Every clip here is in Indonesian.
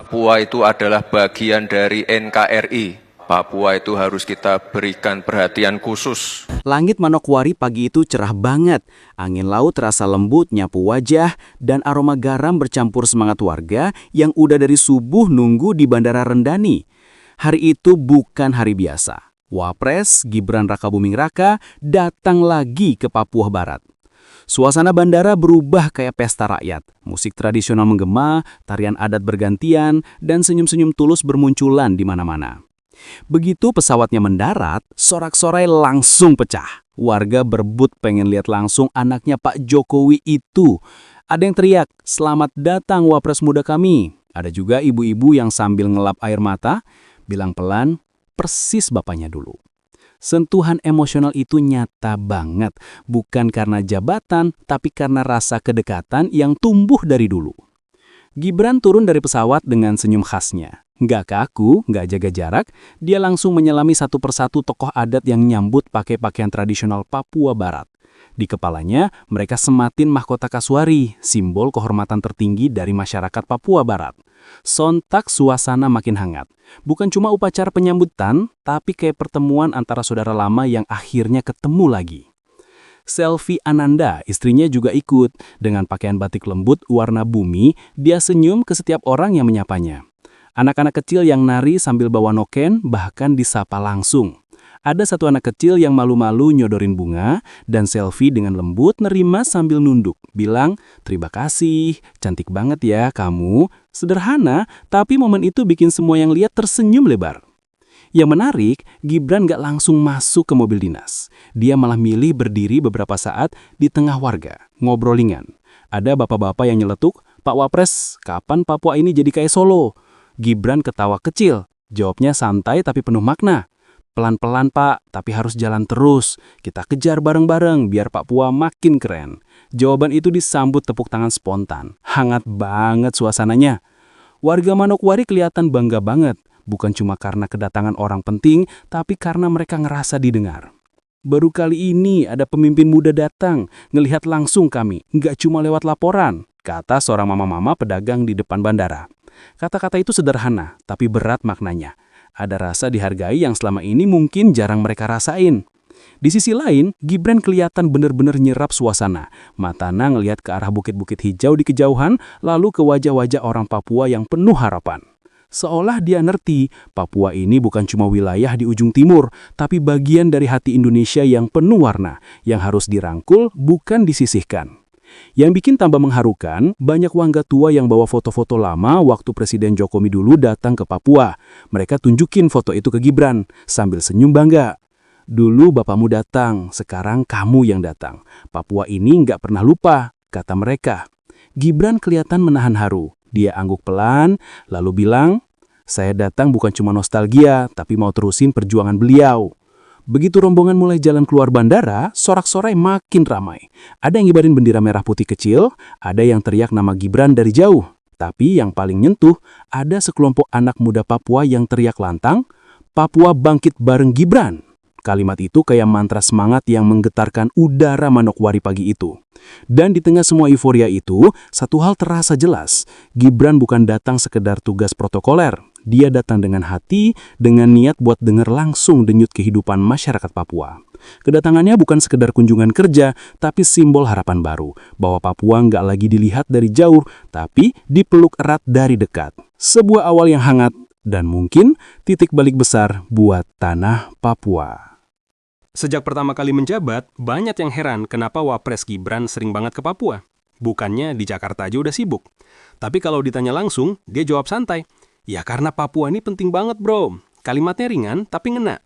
Papua itu adalah bagian dari NKRI. Papua itu harus kita berikan perhatian khusus. Langit Manokwari pagi itu cerah banget. Angin laut terasa lembut nyapu wajah dan aroma garam bercampur semangat warga yang udah dari subuh nunggu di Bandara Rendani. Hari itu bukan hari biasa. Wapres Gibran Rakabuming Raka datang lagi ke Papua Barat. Suasana bandara berubah kayak pesta rakyat. Musik tradisional menggema, tarian adat bergantian, dan senyum-senyum tulus bermunculan di mana-mana. Begitu pesawatnya mendarat, sorak-sorai langsung pecah. Warga berebut pengen lihat langsung anaknya Pak Jokowi itu. Ada yang teriak, "Selamat datang Wapres muda kami." Ada juga ibu-ibu yang sambil ngelap air mata, bilang pelan, persis bapaknya dulu. Sentuhan emosional itu nyata banget, bukan karena jabatan, tapi karena rasa kedekatan yang tumbuh dari dulu. Gibran turun dari pesawat dengan senyum khasnya. Nggak kaku, nggak jaga jarak, dia langsung menyelami satu persatu tokoh adat yang nyambut pakai pakaian tradisional Papua Barat. Di kepalanya, mereka sematin mahkota kasuari, simbol kehormatan tertinggi dari masyarakat Papua Barat. Sontak suasana makin hangat. Bukan cuma upacara penyambutan, tapi kayak pertemuan antara saudara lama yang akhirnya ketemu lagi. Selvi Ananda, istrinya juga ikut. Dengan pakaian batik lembut warna bumi, dia senyum ke setiap orang yang menyapanya. Anak-anak kecil yang nari sambil bawa noken bahkan disapa langsung. Ada satu anak kecil yang malu-malu nyodorin bunga, dan Selvi dengan lembut nerima sambil nunduk, bilang, "Terima kasih, cantik banget ya kamu." Sederhana, tapi momen itu bikin semua yang lihat tersenyum lebar. Yang menarik, Gibran gak langsung masuk ke mobil dinas. Dia malah milih berdiri beberapa saat di tengah warga, ngobrolingan. Ada bapak-bapak yang nyeletuk, "Pak Wapres, kapan Papua ini jadi kayak Solo?" Gibran ketawa kecil, jawabnya santai tapi penuh makna. "Pelan-pelan Pak, tapi harus jalan terus. Kita kejar bareng-bareng biar Papua makin keren." Jawaban itu disambut tepuk tangan spontan. Hangat banget suasananya. Warga Manokwari kelihatan bangga banget. Bukan cuma karena kedatangan orang penting, tapi karena mereka ngerasa didengar. "Baru kali ini ada pemimpin muda datang, ngelihat langsung kami, nggak cuma lewat laporan," kata seorang mama-mama pedagang di depan bandara. Kata-kata itu sederhana, tapi berat maknanya. Ada rasa dihargai yang selama ini mungkin jarang mereka rasain. Di sisi lain, Gibran kelihatan benar-benar nyerap suasana. Matanya ngelihat ke arah bukit-bukit hijau di kejauhan, lalu ke wajah-wajah orang Papua yang penuh harapan. Seolah dia ngerti, Papua ini bukan cuma wilayah di ujung timur, tapi bagian dari hati Indonesia yang penuh warna, yang harus dirangkul, bukan disisihkan. Yang bikin tambah mengharukan, banyak warga tua yang bawa foto-foto lama waktu Presiden Jokowi dulu datang ke Papua. Mereka tunjukin foto itu ke Gibran, sambil senyum bangga. "Dulu bapakmu datang, sekarang kamu yang datang. Papua ini nggak pernah lupa," kata mereka. Gibran kelihatan menahan haru. Dia angguk pelan, lalu bilang, "Saya datang bukan cuma nostalgia, tapi mau terusin perjuangan beliau." Begitu rombongan mulai jalan keluar bandara, sorak-sorai makin ramai. Ada yang ngibarin bendera merah putih kecil, ada yang teriak nama Gibran dari jauh. Tapi yang paling nyentuh, ada sekelompok anak muda Papua yang teriak lantang, "Papua bangkit bareng Gibran." Kalimat itu kayak mantra semangat yang menggetarkan udara Manokwari pagi itu. Dan di tengah semua euforia itu, satu hal terasa jelas. Gibran bukan datang sekedar tugas protokoler. Dia datang dengan hati, dengan niat buat dengar langsung denyut kehidupan masyarakat Papua. Kedatangannya bukan sekedar kunjungan kerja, tapi simbol harapan baru. Bahwa Papua nggak lagi dilihat dari jauh, tapi dipeluk erat dari dekat. Sebuah awal yang hangat, dan mungkin titik balik besar buat tanah Papua. Sejak pertama kali menjabat, banyak yang heran kenapa Wapres Gibran sering banget ke Papua. Bukannya di Jakarta aja udah sibuk. Tapi kalau ditanya langsung, dia jawab santai. "Ya karena Papua ini penting banget bro." Kalimatnya ringan tapi ngena.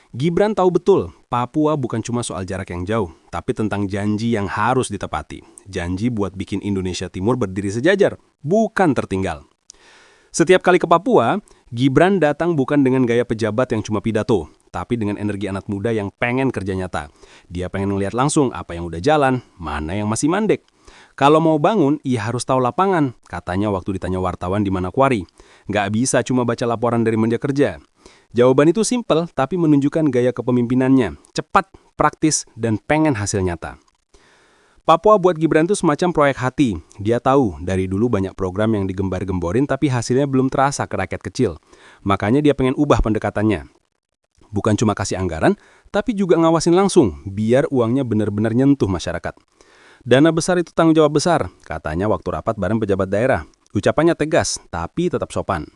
Gibran tahu betul, Papua bukan cuma soal jarak yang jauh, tapi tentang janji yang harus ditepati. Janji buat bikin Indonesia Timur berdiri sejajar, bukan tertinggal. Setiap kali ke Papua, Gibran datang bukan dengan gaya pejabat yang cuma pidato. tapi dengan energi anak muda yang pengen kerja nyata. Dia pengen ngeliat langsung apa yang udah jalan, mana yang masih mandek. Kalau mau bangun, ia harus tahu lapangan, katanya waktu ditanya wartawan di Manokwari. Nggak bisa cuma baca laporan dari media kerja. Jawaban itu simpel, tapi menunjukkan gaya kepemimpinannya. Cepat, praktis, dan pengen hasil nyata. Papua buat Gibran itu semacam proyek hati. Dia tahu dari dulu banyak program yang digembar-gemborin tapi hasilnya belum terasa ke rakyat kecil. Makanya dia pengen ubah pendekatannya. Bukan cuma kasih anggaran, tapi juga ngawasin langsung biar uangnya benar-benar nyentuh masyarakat. Dana besar itu tanggung jawab besar, katanya waktu rapat bareng pejabat daerah. Ucapannya tegas, tapi tetap sopan.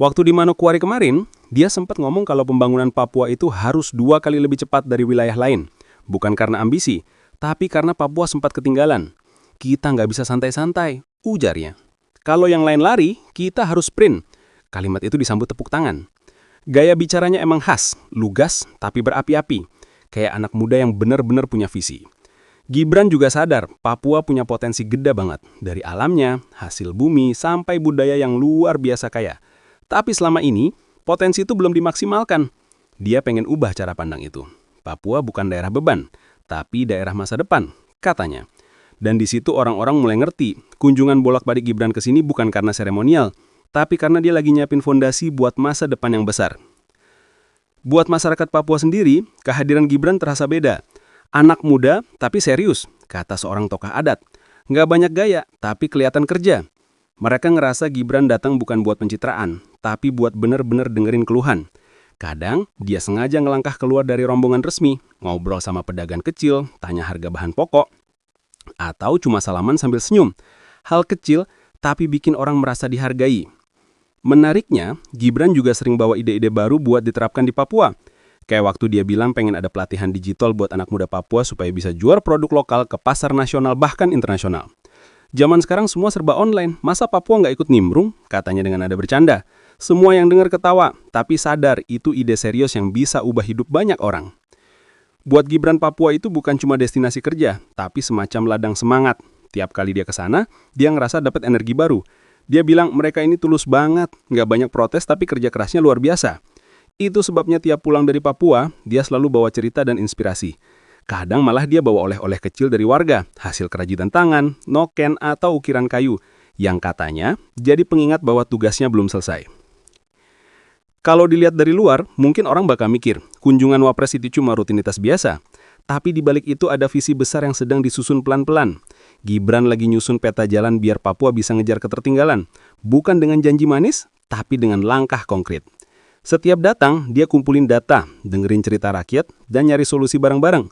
Waktu di Manokwari kemarin, dia sempat ngomong kalau pembangunan Papua itu harus 2 kali lebih cepat dari wilayah lain. Bukan karena ambisi, tapi karena Papua sempat ketinggalan. Kita nggak bisa santai-santai, ujarnya. Kalau yang lain lari, kita harus sprint. Kalimat itu disambut tepuk tangan. Gaya bicaranya emang khas, lugas, tapi berapi-api. Kayak anak muda yang benar-benar punya visi. Gibran juga sadar Papua punya potensi gede banget. Dari alamnya, hasil bumi, sampai budaya yang luar biasa kaya. Tapi selama ini, potensi itu belum dimaksimalkan. Dia pengen ubah cara pandang itu. Papua bukan daerah beban, tapi daerah masa depan, katanya. Dan di situ orang-orang mulai ngerti, kunjungan bolak-balik Gibran ke sini bukan karena seremonial, tapi karena dia lagi nyiapin fondasi buat masa depan yang besar. Buat masyarakat Papua sendiri, kehadiran Gibran terasa beda. Anak muda, tapi serius, kata seorang tokoh adat. Nggak banyak gaya, tapi kelihatan kerja. Mereka ngerasa Gibran datang bukan buat pencitraan, tapi buat bener-bener dengerin keluhan. Kadang, dia sengaja ngelangkah keluar dari rombongan resmi, ngobrol sama pedagang kecil, tanya harga bahan pokok, atau cuma salaman sambil senyum. Hal kecil, tapi bikin orang merasa dihargai. Menariknya, Gibran juga sering bawa ide-ide baru buat diterapkan di Papua. Kayak waktu dia bilang pengen ada pelatihan digital buat anak muda Papua supaya bisa jual produk lokal ke pasar nasional bahkan internasional. Zaman sekarang semua serba online, masa Papua nggak ikut nimbrung? Katanya dengan nada bercanda. Semua yang dengar ketawa, tapi sadar itu ide serius yang bisa ubah hidup banyak orang. Buat Gibran, Papua itu bukan cuma destinasi kerja, tapi semacam ladang semangat. Tiap kali dia ke sana, dia ngerasa dapat energi baru. Dia bilang mereka ini tulus banget, nggak banyak protes tapi kerja kerasnya luar biasa. Itu sebabnya tiap pulang dari Papua, dia selalu bawa cerita dan inspirasi. Kadang malah dia bawa oleh-oleh kecil dari warga, hasil kerajinan tangan, noken, atau ukiran kayu, yang katanya jadi pengingat bahwa tugasnya belum selesai. Kalau dilihat dari luar, mungkin orang bakal mikir, kunjungan Wapres itu cuma rutinitas biasa. Tapi di balik itu ada visi besar yang sedang disusun pelan-pelan. Gibran lagi nyusun peta jalan biar Papua bisa ngejar ketertinggalan. Bukan dengan janji manis, tapi dengan langkah konkret. Setiap datang, dia kumpulin data, dengerin cerita rakyat, dan nyari solusi bareng-bareng.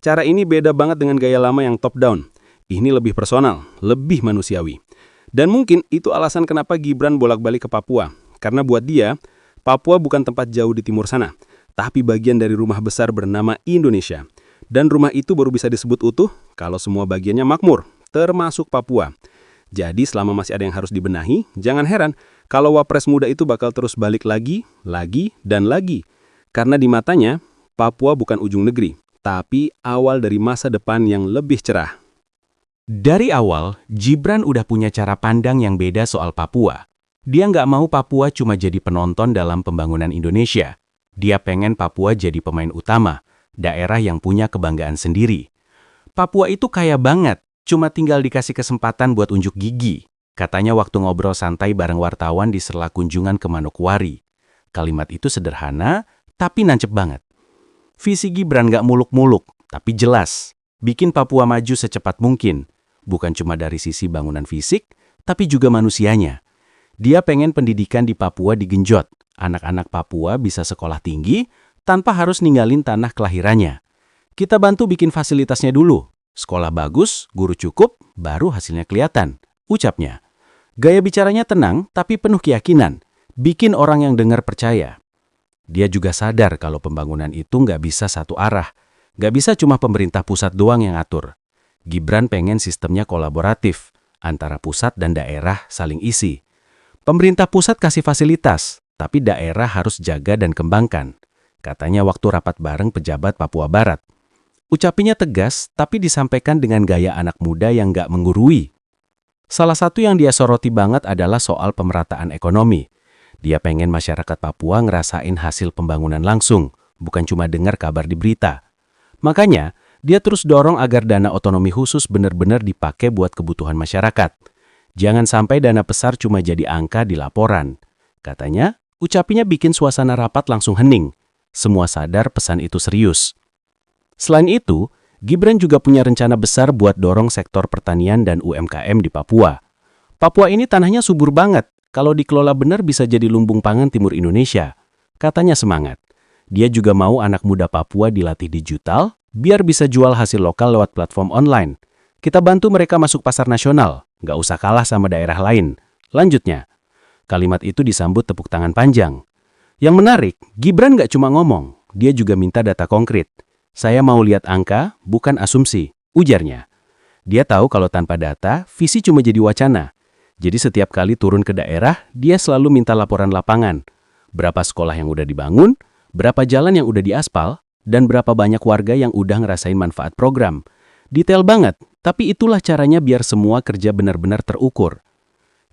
Cara ini beda banget dengan gaya lama yang top-down. Ini lebih personal, lebih manusiawi. Dan mungkin itu alasan kenapa Gibran bolak-balik ke Papua. Karena buat dia, Papua bukan tempat jauh di timur sana, tapi bagian dari rumah besar bernama Indonesia. Dan rumah itu baru bisa disebut utuh kalau semua bagiannya makmur, termasuk Papua. Jadi selama masih ada yang harus dibenahi, jangan heran kalau Wapres muda itu bakal terus balik lagi, dan lagi. Karena di matanya, Papua bukan ujung negeri, tapi awal dari masa depan yang lebih cerah. Dari awal, Gibran udah punya cara pandang yang beda soal Papua. Dia nggak mau Papua cuma jadi penonton dalam pembangunan Indonesia. Dia pengen Papua jadi pemain utama, daerah yang punya kebanggaan sendiri. Papua itu kaya banget, cuma tinggal dikasih kesempatan buat unjuk gigi. Katanya waktu ngobrol santai bareng wartawan di sela kunjungan ke Manokwari. Kalimat itu sederhana, tapi nancep banget. Visi Gibran nggak muluk-muluk, tapi jelas. Bikin Papua maju secepat mungkin. Bukan cuma dari sisi bangunan fisik, tapi juga manusianya. Dia pengen pendidikan di Papua digenjot. Anak-anak Papua bisa sekolah tinggi, tanpa harus ninggalin tanah kelahirannya. Kita bantu bikin fasilitasnya dulu. Sekolah bagus, guru cukup, baru hasilnya kelihatan. Ucapnya. Gaya bicaranya tenang, tapi penuh keyakinan. Bikin orang yang dengar percaya. Dia juga sadar kalau pembangunan itu nggak bisa satu arah. Nggak bisa cuma pemerintah pusat doang yang atur. Gibran pengen sistemnya kolaboratif, antara pusat dan daerah saling isi. Pemerintah pusat kasih fasilitas, tapi daerah harus jaga dan kembangkan. Katanya waktu rapat bareng pejabat Papua Barat. Ucapinya tegas, tapi disampaikan dengan gaya anak muda yang nggak menggurui. Salah satu yang dia soroti banget adalah soal pemerataan ekonomi. Dia pengen masyarakat Papua ngerasain hasil pembangunan langsung, bukan cuma dengar kabar di berita. Makanya, dia terus dorong agar dana otonomi khusus benar-benar dipakai buat kebutuhan masyarakat. Jangan sampai dana besar cuma jadi angka di laporan. Katanya, ucapinya bikin suasana rapat langsung hening. Semua sadar pesan itu serius. Selain itu, Gibran juga punya rencana besar buat dorong sektor pertanian dan UMKM di Papua. Papua ini tanahnya subur banget. Kalau dikelola benar bisa jadi lumbung pangan timur Indonesia. Katanya semangat. Dia juga mau anak muda Papua dilatih digital, biar bisa jual hasil lokal lewat platform online. Kita bantu mereka masuk pasar nasional, nggak usah kalah sama daerah lain. Lanjutnya, kalimat itu disambut tepuk tangan panjang. Yang menarik, Gibran nggak cuma ngomong, dia juga minta data konkret. Saya mau lihat angka, bukan asumsi, ujarnya. Dia tahu kalau tanpa data, visi cuma jadi wacana. Jadi setiap kali turun ke daerah, dia selalu minta laporan lapangan. Berapa sekolah yang udah dibangun, berapa jalan yang udah diaspal, dan berapa banyak warga yang udah ngerasain manfaat program. Detail banget, tapi itulah caranya biar semua kerja benar-benar terukur.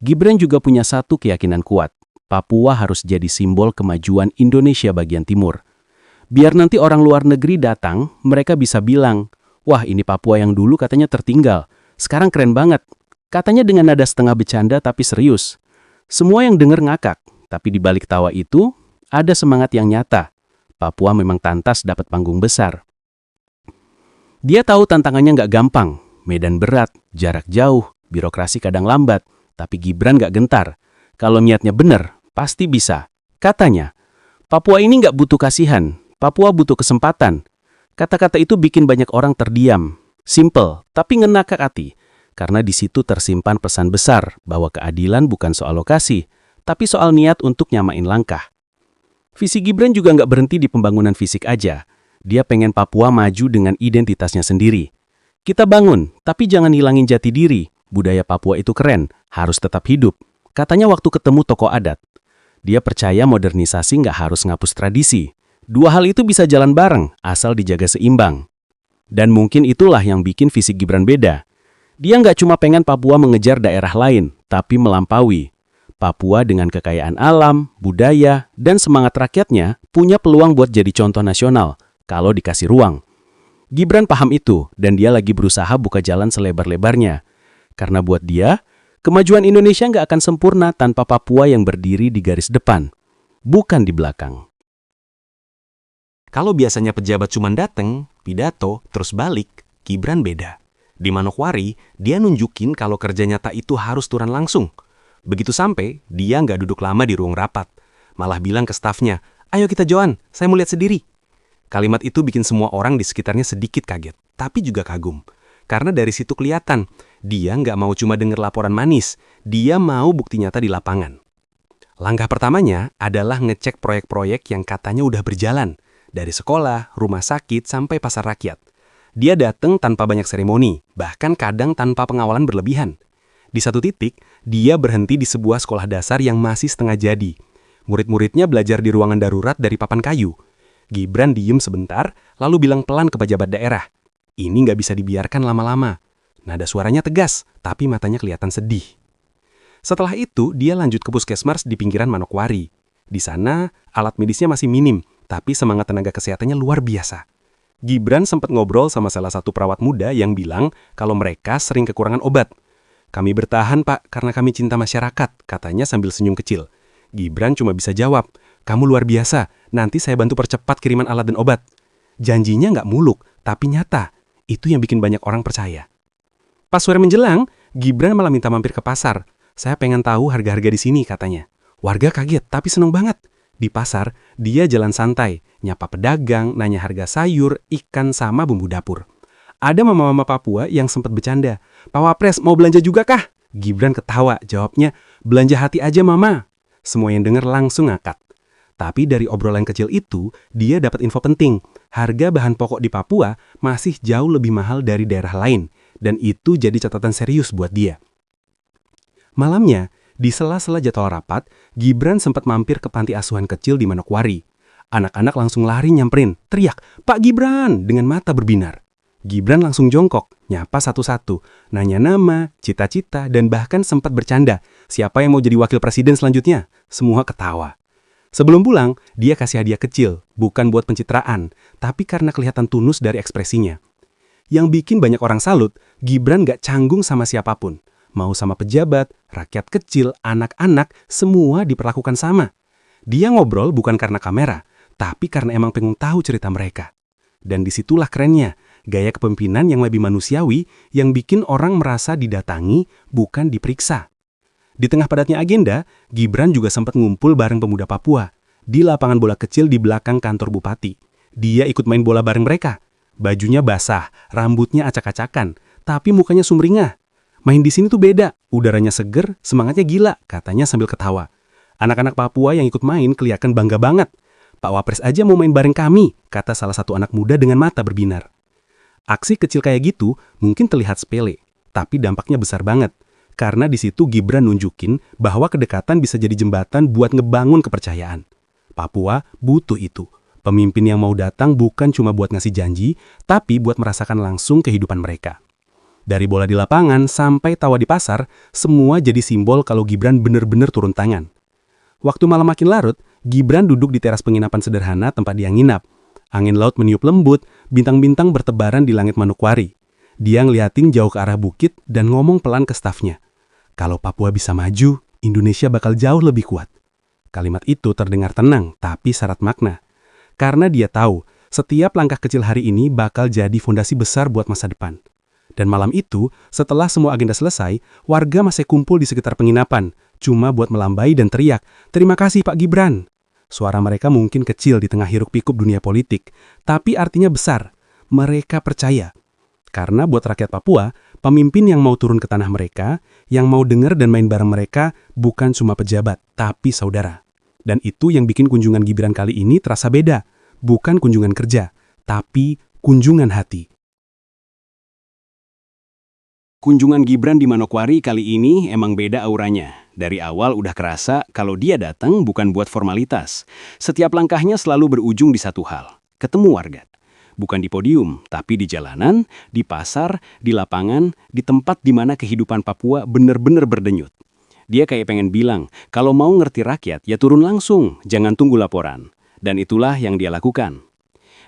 Gibran juga punya satu keyakinan kuat. Papua harus jadi simbol kemajuan Indonesia bagian timur. Biar nanti orang luar negeri datang, mereka bisa bilang, wah ini Papua yang dulu katanya tertinggal, sekarang keren banget. Katanya dengan nada setengah bercanda tapi serius. Semua yang denger ngakak, tapi di balik tawa itu, ada semangat yang nyata. Papua memang tantas dapat panggung besar. Dia tahu tantangannya nggak gampang, medan berat, jarak jauh, birokrasi kadang lambat, tapi Gibran nggak gentar. Kalau niatnya bener, pasti bisa. Katanya, Papua ini nggak butuh kasihan, Papua butuh kesempatan. Kata-kata itu bikin banyak orang terdiam. Simple, tapi ngena ke hati. Karena di situ tersimpan pesan besar bahwa keadilan bukan soal lokasi, tapi soal niat untuk nyamain langkah. Visi Gibran juga nggak berhenti di pembangunan fisik aja. Dia pengen Papua maju dengan identitasnya sendiri. Kita bangun, tapi jangan hilangin jati diri. Budaya Papua itu keren, harus tetap hidup. Katanya waktu ketemu tokoh adat. Dia percaya modernisasi nggak harus ngapus tradisi. Dua hal itu bisa jalan bareng, asal dijaga seimbang. Dan mungkin itulah yang bikin visi Gibran beda. Dia nggak cuma pengen Papua mengejar daerah lain, tapi melampaui. Papua dengan kekayaan alam, budaya, dan semangat rakyatnya punya peluang buat jadi contoh nasional, kalau dikasih ruang. Gibran paham itu, dan dia lagi berusaha buka jalan selebar-lebarnya. Karena buat dia, kemajuan Indonesia nggak akan sempurna tanpa Papua yang berdiri di garis depan, bukan di belakang. Kalau biasanya pejabat cuma dateng, pidato, terus balik, Gibran beda. Di Manokwari, dia nunjukin kalau kerja nyata itu harus turun langsung. Begitu sampai, dia nggak duduk lama di ruang rapat. Malah bilang ke stafnya, ayo kita joan, saya mau lihat sendiri. Kalimat itu bikin semua orang di sekitarnya sedikit kaget, tapi juga kagum. Karena dari situ kelihatan, dia nggak mau cuma denger laporan manis, dia mau bukti nyata di lapangan. Langkah pertamanya adalah ngecek proyek-proyek yang katanya udah berjalan. Dari sekolah, rumah sakit, sampai pasar rakyat. Dia datang tanpa banyak seremoni, bahkan kadang tanpa pengawalan berlebihan. Di satu titik, dia berhenti di sebuah sekolah dasar yang masih setengah jadi. Murid-muridnya belajar di ruangan darurat dari papan kayu. Gibran diem sebentar, lalu bilang pelan ke pejabat daerah. Ini nggak bisa dibiarkan lama-lama. Nada suaranya tegas, tapi matanya kelihatan sedih. Setelah itu, dia lanjut ke puskesmas di pinggiran Manokwari. Di sana, alat medisnya masih minim, tapi semangat tenaga kesehatannya luar biasa. Gibran sempat ngobrol sama salah satu perawat muda yang bilang kalau mereka sering kekurangan obat. Kami bertahan, Pak, karena kami cinta masyarakat, katanya sambil senyum kecil. Gibran cuma bisa jawab, kamu luar biasa, nanti saya bantu percepat kiriman alat dan obat. Janjinya nggak muluk, tapi nyata. Itu yang bikin banyak orang percaya. Pas sore menjelang, Gibran malah minta mampir ke pasar. Saya pengen tahu harga-harga di sini, katanya. Warga kaget, tapi seneng banget. Di pasar, dia jalan santai, nyapa pedagang, nanya harga sayur, ikan, sama bumbu dapur. Ada mama-mama Papua yang sempat bercanda, Pak Wapres mau belanja juga kah? Gibran ketawa, jawabnya, belanja hati aja mama. Semua yang dengar langsung ngakak. Tapi dari obrolan kecil itu, dia dapat info penting. Harga bahan pokok di Papua masih jauh lebih mahal dari daerah lain, dan itu jadi catatan serius buat dia. Malamnya, di sela-sela jadwal rapat, Gibran sempat mampir ke panti asuhan kecil di Manokwari. Anak-anak langsung lari nyamperin, teriak, Pak Gibran, dengan mata berbinar. Gibran langsung jongkok, nyapa satu-satu, nanya nama, cita-cita, dan bahkan sempat bercanda, siapa yang mau jadi wakil presiden selanjutnya? Semua ketawa. Sebelum pulang, dia kasih hadiah kecil, bukan buat pencitraan, tapi karena kelihatan tulus dari ekspresinya. Yang bikin banyak orang salut, Gibran gak canggung sama siapapun. Mau sama pejabat, rakyat kecil, anak-anak, semua diperlakukan sama. Dia ngobrol bukan karena kamera, tapi karena emang pengen tahu cerita mereka. Dan disitulah kerennya, gaya kepemimpinan yang lebih manusiawi yang bikin orang merasa didatangi, bukan diperiksa. Di tengah padatnya agenda, Gibran juga sempat ngumpul bareng pemuda Papua di lapangan bola kecil di belakang kantor bupati. Dia ikut main bola bareng mereka. Bajunya basah, rambutnya acak-acakan, tapi mukanya sumringah. Main di sini tuh beda, udaranya seger, semangatnya gila, katanya sambil ketawa. Anak-anak Papua yang ikut main kelihatan bangga banget. Pak Wapres aja mau main bareng kami, kata salah satu anak muda dengan mata berbinar. Aksi kecil kayak gitu mungkin terlihat sepele, tapi dampaknya besar banget. Karena di situ Gibran nunjukin bahwa kedekatan bisa jadi jembatan buat ngebangun kepercayaan. Papua butuh itu. Pemimpin yang mau datang bukan cuma buat ngasih janji, tapi buat merasakan langsung kehidupan mereka. Dari bola di lapangan sampai tawa di pasar, semua jadi simbol kalau Gibran bener-bener turun tangan. Waktu malam makin larut, Gibran duduk di teras penginapan sederhana tempat dia nginap. Angin laut meniup lembut, bintang-bintang bertebaran di langit Manokwari. Dia ngeliatin jauh ke arah bukit dan ngomong pelan ke stafnya. Kalau Papua bisa maju, Indonesia bakal jauh lebih kuat. Kalimat itu terdengar tenang, tapi syarat makna. Karena dia tahu, setiap langkah kecil hari ini bakal jadi fondasi besar buat masa depan. Dan malam itu, setelah semua agenda selesai, warga masih kumpul di sekitar penginapan, cuma buat melambai dan teriak, "Terima kasih Pak Gibran." Suara mereka mungkin kecil di tengah hiruk-pikuk dunia politik, tapi artinya besar. Mereka percaya. Karena buat rakyat Papua, pemimpin yang mau turun ke tanah mereka, yang mau dengar dan main bareng mereka, bukan cuma pejabat, tapi saudara. Dan itu yang bikin kunjungan Gibran kali ini terasa beda. Bukan kunjungan kerja, tapi kunjungan hati. Kunjungan Gibran di Manokwari kali ini emang beda auranya. Dari awal udah kerasa kalau dia datang bukan buat formalitas. Setiap langkahnya selalu berujung di satu hal, ketemu warga. Bukan di podium, tapi di jalanan, di pasar, di lapangan, di tempat di mana kehidupan Papua bener-bener berdenyut. Dia kayak pengen bilang, kalau mau ngerti rakyat, ya turun langsung, jangan tunggu laporan. Dan itulah yang dia lakukan.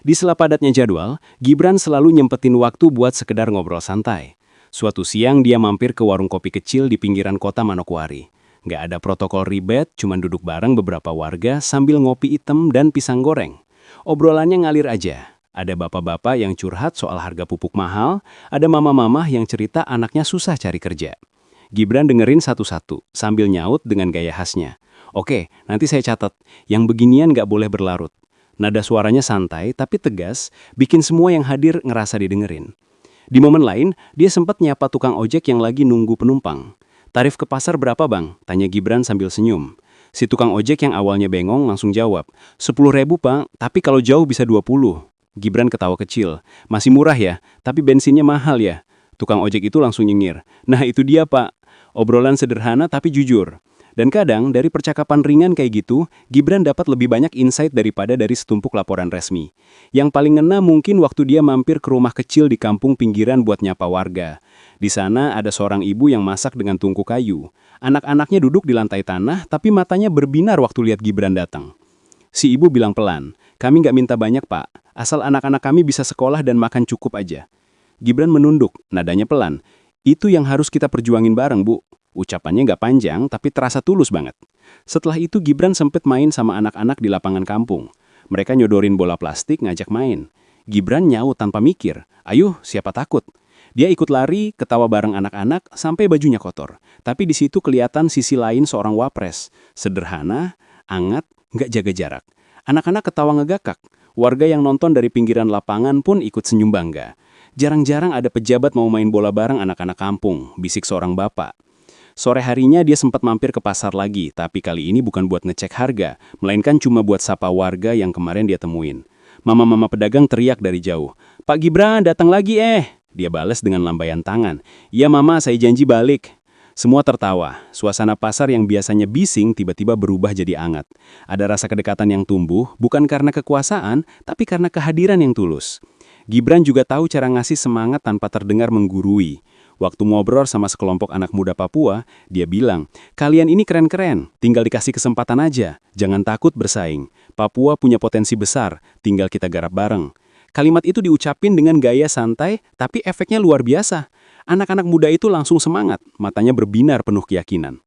Di sela padatnya jadwal, Gibran selalu nyempetin waktu buat sekedar ngobrol santai. Suatu siang dia mampir ke warung kopi kecil di pinggiran kota Manokwari. Nggak ada protokol ribet, cuman duduk bareng beberapa warga sambil ngopi hitam dan pisang goreng. Obrolannya ngalir aja. Ada bapak-bapak yang curhat soal harga pupuk mahal, ada mama-mama yang cerita anaknya susah cari kerja. Gibran dengerin satu-satu, sambil nyaut dengan gaya khasnya. Oke, nanti saya catat, yang beginian nggak boleh berlarut. Nada suaranya santai tapi tegas, bikin semua yang hadir ngerasa didengerin. Di momen lain, dia sempat nyapa tukang ojek yang lagi nunggu penumpang. "Tarif ke pasar berapa bang?" tanya Gibran sambil senyum. Si tukang ojek yang awalnya bengong langsung jawab, 10.000 Pak, tapi kalau jauh bisa 20. Gibran ketawa kecil. "Masih murah ya, tapi bensinnya mahal ya." Tukang ojek itu langsung nyengir. "Nah itu dia Pak, obrolan sederhana tapi jujur." Dan kadang dari percakapan ringan kayak gitu, Gibran dapat lebih banyak insight daripada dari setumpuk laporan resmi. Yang paling ngena mungkin waktu dia mampir ke rumah kecil di kampung pinggiran buat nyapa warga. Di sana ada seorang ibu yang masak dengan tungku kayu. Anak-anaknya duduk di lantai tanah, tapi matanya berbinar waktu lihat Gibran datang. Si ibu bilang pelan, "Kami nggak minta banyak Pak, asal anak-anak kami bisa sekolah dan makan cukup aja." Gibran menunduk, nadanya pelan. "Itu yang harus kita perjuangin bareng Bu." Ucapannya nggak panjang, tapi terasa tulus banget. Setelah itu Gibran sempet main sama anak-anak di lapangan kampung. Mereka nyodorin bola plastik ngajak main. Gibran nyaut tanpa mikir, "Ayo, siapa takut?" Dia ikut lari, ketawa bareng anak-anak, sampai bajunya kotor. Tapi di situ kelihatan sisi lain seorang wapres. Sederhana, hangat, nggak jaga jarak. Anak-anak ketawa ngegakak. Warga yang nonton dari pinggiran lapangan pun ikut senyum bangga. Jarang-jarang ada pejabat mau main bola bareng anak-anak kampung, bisik seorang bapak. Sore harinya dia sempat mampir ke pasar lagi, tapi kali ini bukan buat ngecek harga, melainkan cuma buat sapa warga yang kemarin dia temuin. Mama-mama pedagang teriak dari jauh, "Pak Gibran, datang lagi Dia balas dengan lambaian tangan, "Iya mama, saya janji balik." Semua tertawa. Suasana pasar yang biasanya bising tiba-tiba berubah jadi hangat. Ada rasa kedekatan yang tumbuh, bukan karena kekuasaan, tapi karena kehadiran yang tulus. Gibran juga tahu cara ngasih semangat tanpa terdengar menggurui. Waktu ngobrol sama sekelompok anak muda Papua, dia bilang, "Kalian ini keren-keren, tinggal dikasih kesempatan aja. Jangan takut bersaing. Papua punya potensi besar, tinggal kita garap bareng." Kalimat itu diucapin dengan gaya santai, tapi efeknya luar biasa. Anak-anak muda itu langsung semangat, matanya berbinar penuh keyakinan.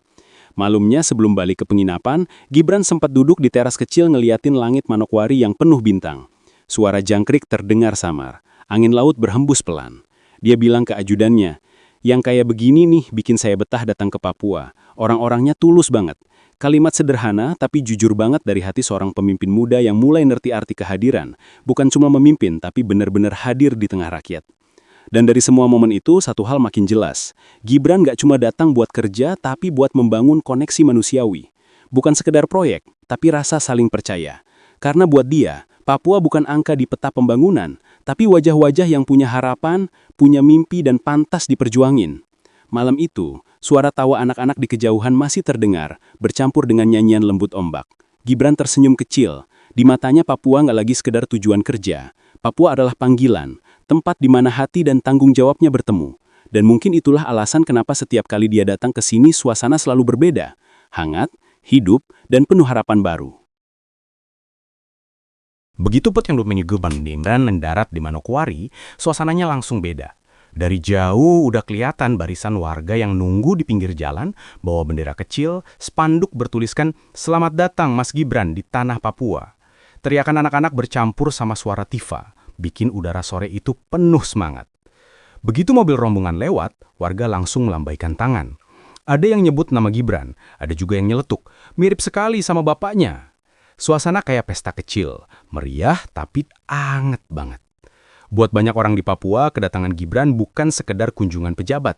Malumnya sebelum balik ke penginapan, Gibran sempat duduk di teras kecil ngeliatin langit Manokwari yang penuh bintang. Suara jangkrik terdengar samar. Angin laut berhembus pelan. Dia bilang ke ajudannya, "Yang kayak begini nih bikin saya betah datang ke Papua. Orang-orangnya tulus banget." Kalimat sederhana tapi jujur banget dari hati seorang pemimpin muda yang mulai ngerti arti kehadiran. Bukan cuma memimpin, tapi benar-benar hadir di tengah rakyat. Dan dari semua momen itu, satu hal makin jelas. Gibran gak cuma datang buat kerja, tapi buat membangun koneksi manusiawi. Bukan sekedar proyek, tapi rasa saling percaya. Karena buat dia, Papua bukan angka di peta pembangunan, tapi wajah-wajah yang punya harapan, punya mimpi dan pantas diperjuangin. Malam itu, suara tawa anak-anak di kejauhan masih terdengar, bercampur dengan nyanyian lembut ombak. Gibran tersenyum kecil. Di matanya Papua nggak lagi sekedar tujuan kerja. Papua adalah panggilan, tempat di mana hati dan tanggung jawabnya bertemu. Dan mungkin itulah alasan kenapa setiap kali dia datang ke sini suasana selalu berbeda. Hangat, hidup, dan penuh harapan baru. Begitu Put yang Domingo Gibran mendarat di Manokwari, suasananya langsung beda. Dari jauh udah kelihatan barisan warga yang nunggu di pinggir jalan, bawa bendera kecil, spanduk bertuliskan, "Selamat datang Mas Gibran di tanah Papua." Teriakan anak-anak bercampur sama suara tifa, bikin udara sore itu penuh semangat. Begitu mobil rombongan lewat, warga langsung melambaikan tangan. Ada yang nyebut nama Gibran, ada juga yang nyeletuk, mirip sekali sama bapaknya. Suasana kayak pesta kecil, meriah tapi anget banget. Buat banyak orang di Papua, kedatangan Gibran bukan sekedar kunjungan pejabat.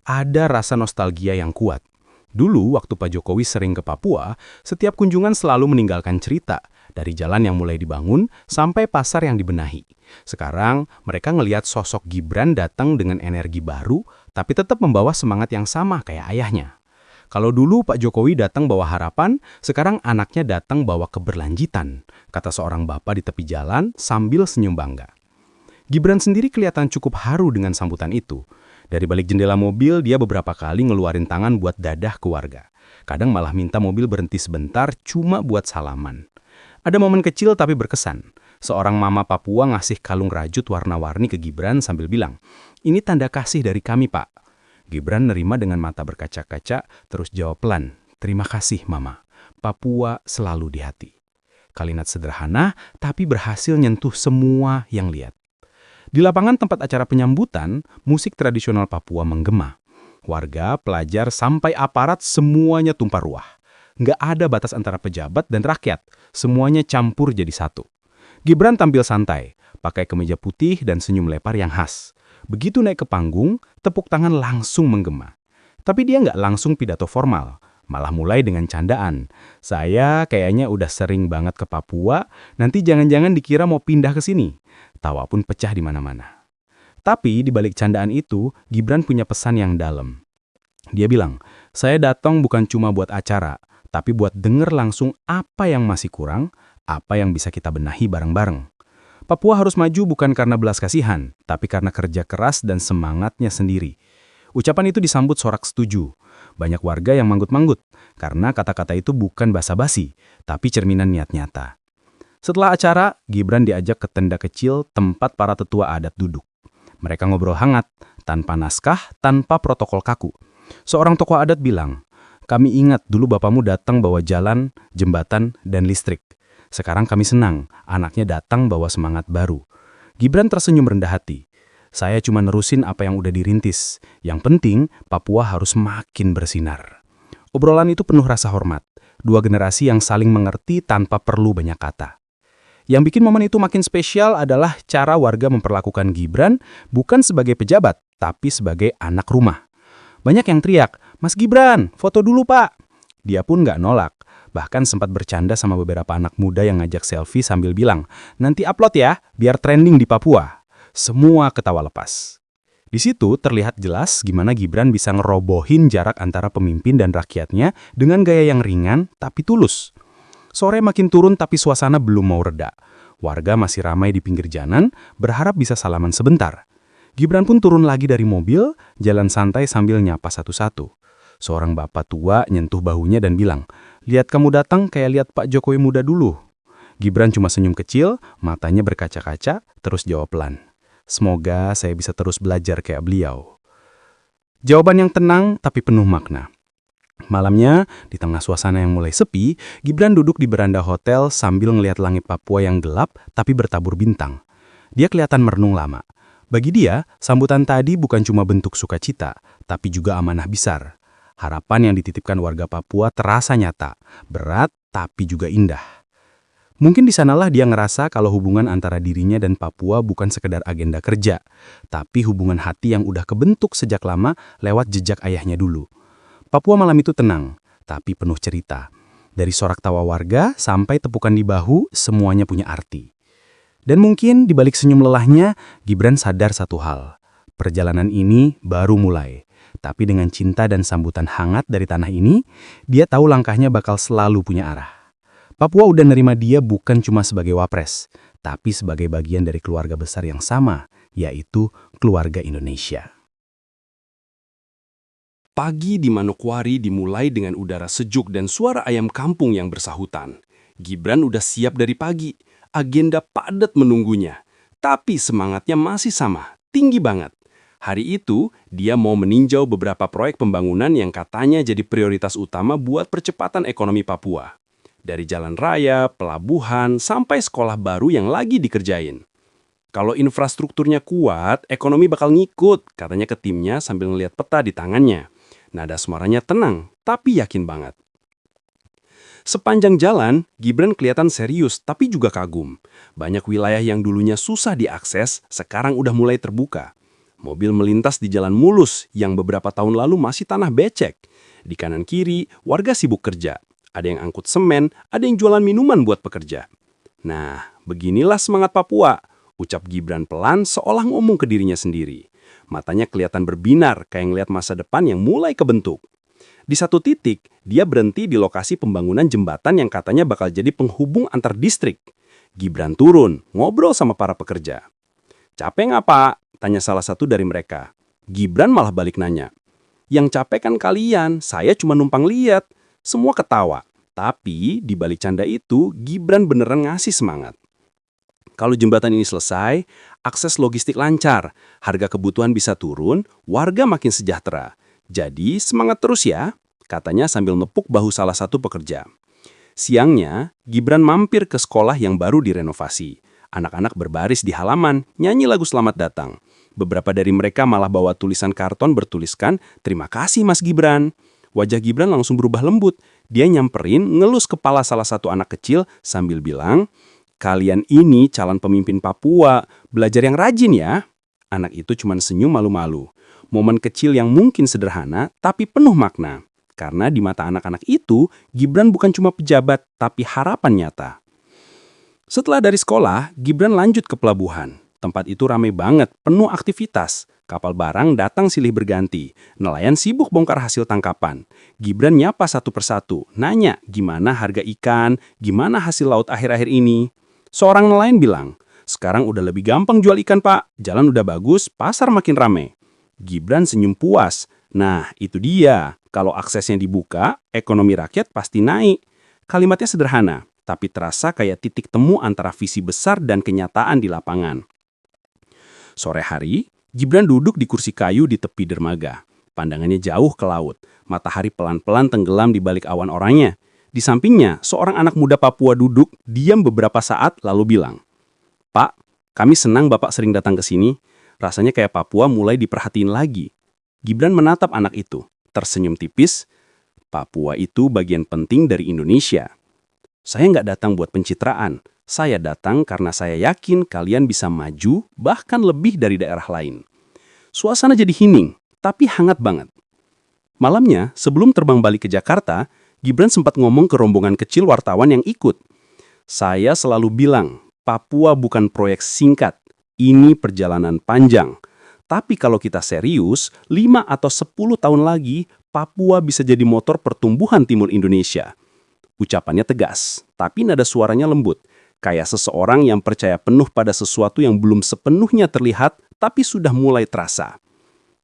Ada rasa nostalgia yang kuat. Dulu, waktu Pak Jokowi sering ke Papua, setiap kunjungan selalu meninggalkan cerita, dari jalan yang mulai dibangun sampai pasar yang dibenahi. Sekarang, mereka ngelihat sosok Gibran datang dengan energi baru, tapi tetap membawa semangat yang sama kayak ayahnya. Kalau dulu Pak Jokowi datang bawa harapan, sekarang anaknya datang bawa keberlanjutan, kata seorang bapak di tepi jalan sambil senyum bangga. Gibran sendiri kelihatan cukup haru dengan sambutan itu. Dari balik jendela mobil, dia beberapa kali ngeluarin tangan buat dadah ke warga. Kadang malah minta mobil berhenti sebentar cuma buat salaman. Ada momen kecil tapi berkesan. Seorang mama Papua ngasih kalung rajut warna-warni ke Gibran sambil bilang, "Ini tanda kasih dari kami, Pak." Gibran nerima dengan mata berkaca-kaca, terus jawab pelan, "Terima kasih, Mama. Papua selalu di hati." Kalimat sederhana, tapi berhasil nyentuh semua yang lihat. Di lapangan tempat acara penyambutan, musik tradisional Papua menggema. Warga, pelajar, sampai aparat semuanya tumpah ruah. Nggak ada batas antara pejabat dan rakyat, semuanya campur jadi satu. Gibran tampil santai, pakai kemeja putih dan senyum lebar yang khas. Begitu naik ke panggung, tepuk tangan langsung menggema. Tapi dia nggak langsung pidato formal, malah mulai dengan candaan. "Saya kayaknya udah sering banget ke Papua, nanti jangan-jangan dikira mau pindah ke sini." Tawa pun pecah di mana-mana. Tapi di balik candaan itu, Gibran punya pesan yang dalam. Dia bilang, "Saya datang bukan cuma buat acara, tapi buat denger langsung apa yang masih kurang, apa yang bisa kita benahi bareng-bareng." Papua harus maju bukan karena belas kasihan, tapi karena kerja keras dan semangatnya sendiri. Ucapan itu disambut sorak setuju. Banyak warga yang manggut-manggut, karena kata-kata itu bukan basa-basi, tapi cerminan niat nyata. Setelah acara, Gibran diajak ke tenda kecil tempat para tetua adat duduk. Mereka ngobrol hangat, tanpa naskah, tanpa protokol kaku. Seorang tokoh adat bilang, "Kami ingat dulu bapamu datang bawa jalan, jembatan, dan listrik. Sekarang kami senang, anaknya datang bawa semangat baru." Gibran tersenyum rendah hati. "Saya cuma nerusin apa yang udah dirintis. Yang penting, Papua harus makin bersinar." Obrolan itu penuh rasa hormat. Dua generasi yang saling mengerti tanpa perlu banyak kata. Yang bikin momen itu makin spesial adalah cara warga memperlakukan Gibran bukan sebagai pejabat, tapi sebagai anak rumah. Banyak yang teriak, "Mas Gibran, foto dulu Pak." Dia pun nggak nolak. Bahkan sempat bercanda sama beberapa anak muda yang ngajak selfie sambil bilang, "Nanti upload ya, biar trending di Papua." Semua ketawa lepas. Di situ terlihat jelas gimana Gibran bisa ngerobohin jarak antara pemimpin dan rakyatnya dengan gaya yang ringan tapi tulus. Sore makin turun tapi suasana belum mau reda. Warga masih ramai di pinggir jalan, berharap bisa salaman sebentar. Gibran pun turun lagi dari mobil, jalan santai sambil nyapa satu-satu. Seorang bapak tua nyentuh bahunya dan bilang, "Lihat kamu datang kayak lihat Pak Jokowi muda dulu." Gibran cuma senyum kecil, matanya berkaca-kaca, terus jawab pelan, "Semoga saya bisa terus belajar kayak beliau." Jawaban yang tenang tapi penuh makna. Malamnya, di tengah suasana yang mulai sepi, Gibran duduk di beranda hotel sambil ngelihat langit Papua yang gelap tapi bertabur bintang. Dia kelihatan merenung lama. Bagi dia, sambutan tadi bukan cuma bentuk sukacita, tapi juga amanah besar. Harapan yang dititipkan warga Papua terasa nyata, berat tapi juga indah. Mungkin di sanalah dia ngerasa kalau hubungan antara dirinya dan Papua bukan sekedar agenda kerja, tapi hubungan hati yang udah kebentuk sejak lama lewat jejak ayahnya dulu. Papua malam itu tenang, tapi penuh cerita. Dari sorak tawa warga sampai tepukan di bahu, semuanya punya arti. Dan mungkin di balik senyum lelahnya, Gibran sadar satu hal. Perjalanan ini baru mulai. Tapi dengan cinta dan sambutan hangat dari tanah ini, dia tahu langkahnya bakal selalu punya arah. Papua udah nerima dia bukan cuma sebagai wapres, tapi sebagai bagian dari keluarga besar yang sama, yaitu keluarga Indonesia. Pagi di Manokwari dimulai dengan udara sejuk dan suara ayam kampung yang bersahutan. Gibran udah siap dari pagi, agenda padat menunggunya. Tapi semangatnya masih sama, tinggi banget. Hari itu, dia mau meninjau beberapa proyek pembangunan yang katanya jadi prioritas utama buat percepatan ekonomi Papua. Dari jalan raya, pelabuhan, sampai sekolah baru yang lagi dikerjain. Kalau infrastrukturnya kuat, ekonomi bakal ngikut, katanya ke timnya sambil ngeliat peta di tangannya. Nada suaranya tenang, tapi yakin banget. Sepanjang jalan, Gibran kelihatan serius tapi juga kagum. Banyak wilayah yang dulunya susah diakses, sekarang udah mulai terbuka. Mobil melintas di jalan mulus yang beberapa tahun lalu masih tanah becek. Di kanan kiri, warga sibuk kerja. Ada yang angkut semen, ada yang jualan minuman buat pekerja. Nah, beginilah semangat Papua, ucap Gibran pelan seolah ngomong ke dirinya sendiri. Matanya kelihatan berbinar kayak ngeliat masa depan yang mulai kebentuk. Di satu titik, dia berhenti di lokasi pembangunan jembatan yang katanya bakal jadi penghubung antar distrik. Gibran turun, ngobrol sama para pekerja. "Capek nggak, Pak?" tanya salah satu dari mereka. Gibran malah balik nanya. "Yang capek kan kalian, saya cuma numpang lihat." Semua ketawa. Tapi di balik canda itu, Gibran beneran ngasih semangat. Kalau jembatan ini selesai, akses logistik lancar, harga kebutuhan bisa turun, warga makin sejahtera. Jadi semangat terus ya, katanya sambil nepuk bahu salah satu pekerja. Siangnya, Gibran mampir ke sekolah yang baru direnovasi. Anak-anak berbaris di halaman, nyanyi lagu selamat datang. Beberapa dari mereka malah bawa tulisan karton bertuliskan, "Terima kasih Mas Gibran." Wajah Gibran langsung berubah lembut. Dia nyamperin, ngelus kepala salah satu anak kecil sambil bilang, "Kalian ini calon pemimpin Papua, belajar yang rajin ya." Anak itu cuma senyum malu-malu. Momen kecil yang mungkin sederhana, tapi penuh makna. Karena di mata anak-anak itu, Gibran bukan cuma pejabat, tapi harapan nyata. Setelah dari sekolah, Gibran lanjut ke pelabuhan. Tempat itu ramai banget, penuh aktivitas. Kapal barang datang silih berganti. Nelayan sibuk bongkar hasil tangkapan. Gibran nyapa satu persatu, nanya gimana harga ikan, gimana hasil laut akhir-akhir ini. Seorang nelayan bilang, "Sekarang udah lebih gampang jual ikan, Pak. Jalan udah bagus, pasar makin rame." Gibran senyum puas. Nah, itu dia. Kalau aksesnya dibuka, ekonomi rakyat pasti naik. Kalimatnya sederhana, tapi terasa kayak titik temu antara visi besar dan kenyataan di lapangan. Sore hari, Gibran duduk di kursi kayu di tepi dermaga. Pandangannya jauh ke laut. Matahari pelan-pelan tenggelam di balik awan oranye. Di sampingnya, seorang anak muda Papua duduk, diam beberapa saat lalu bilang, "Pak, kami senang Bapak sering datang ke sini. Rasanya kayak Papua mulai diperhatiin lagi." Gibran menatap anak itu, tersenyum tipis. "Papua itu bagian penting dari Indonesia. Saya nggak datang buat pencitraan. Saya datang karena saya yakin kalian bisa maju, bahkan lebih dari daerah lain." Suasana jadi hening, tapi hangat banget. Malamnya, sebelum terbang balik ke Jakarta, Gibran sempat ngomong ke rombongan kecil wartawan yang ikut. "Saya selalu bilang, Papua bukan proyek singkat. Ini perjalanan panjang. Tapi kalau kita serius, 5 atau 10 tahun lagi, Papua bisa jadi motor pertumbuhan timur Indonesia." Ucapannya tegas, tapi nada suaranya lembut. Kayak seseorang yang percaya penuh pada sesuatu yang belum sepenuhnya terlihat, tapi sudah mulai terasa.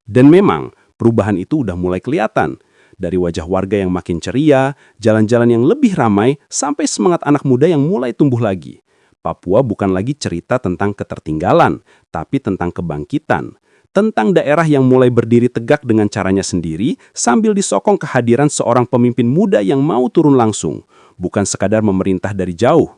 Dan memang, perubahan itu udah mulai kelihatan. Dari wajah warga yang makin ceria, jalan-jalan yang lebih ramai, sampai semangat anak muda yang mulai tumbuh lagi. Papua bukan lagi cerita tentang ketertinggalan, tapi tentang kebangkitan. Tentang daerah yang mulai berdiri tegak dengan caranya sendiri, sambil disokong kehadiran seorang pemimpin muda yang mau turun langsung, bukan sekadar memerintah dari jauh.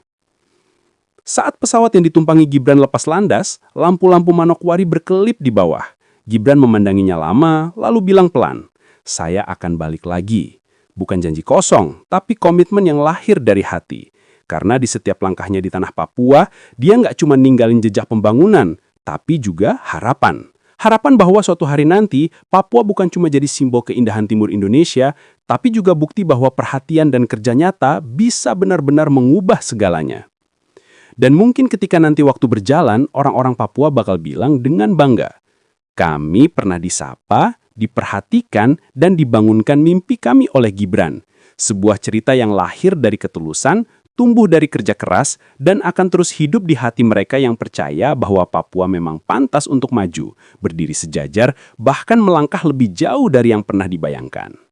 Saat pesawat yang ditumpangi Gibran lepas landas, lampu-lampu Manokwari berkelip di bawah. Gibran memandanginya lama, lalu bilang pelan, "Saya akan balik lagi." Bukan janji kosong, tapi komitmen yang lahir dari hati. Karena di setiap langkahnya di tanah Papua, dia nggak cuma ninggalin jejak pembangunan, tapi juga harapan. Harapan bahwa suatu hari nanti, Papua bukan cuma jadi simbol keindahan timur Indonesia, tapi juga bukti bahwa perhatian dan kerja nyata bisa benar-benar mengubah segalanya. Dan mungkin ketika nanti waktu berjalan, orang-orang Papua bakal bilang dengan bangga, "Kami pernah disapa, diperhatikan, dan dibangunkan mimpi kami oleh Gibran." Sebuah cerita yang lahir dari ketulusan, tumbuh dari kerja keras, dan akan terus hidup di hati mereka yang percaya bahwa Papua memang pantas untuk maju, berdiri sejajar, bahkan melangkah lebih jauh dari yang pernah dibayangkan.